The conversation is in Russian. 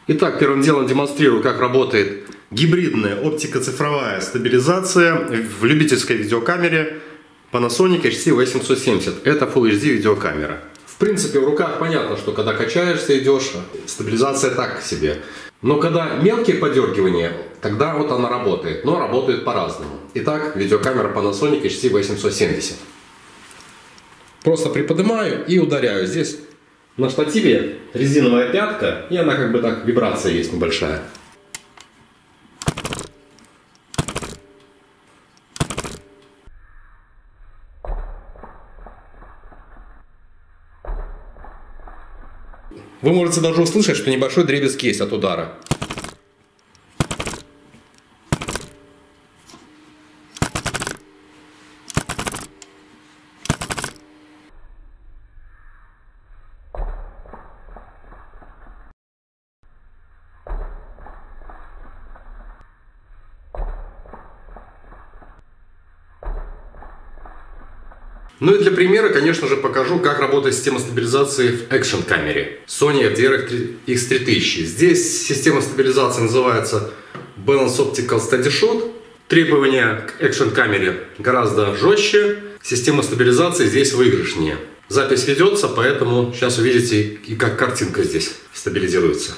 Итак, первым делом демонстрирую, как работает гибридная оптико-цифровая стабилизация в любительской видеокамере Panasonic HC-870. Это Full HD видеокамера. В принципе, в руках понятно, что когда качаешься, идешь, стабилизация так себе. Но когда мелкие подергивания, тогда вот она работает. Но работает по-разному. Итак, видеокамера Panasonic HC-870. Просто приподнимаю и ударяю. Здесь на штативе резиновая пятка, и она как бы так, вибрация есть небольшая. Вы можете даже услышать, что небольшой дребезг есть от удара. Ну и для примера, конечно же, покажу, как работает система стабилизации в экшн-камере Sony FDR X3000. Здесь система стабилизации называется Balance Optical Steady Shot. Требования к экшн-камере гораздо жестче. Система стабилизации здесь выигрышнее. Запись ведется, поэтому сейчас увидите, и как картинка здесь стабилизируется.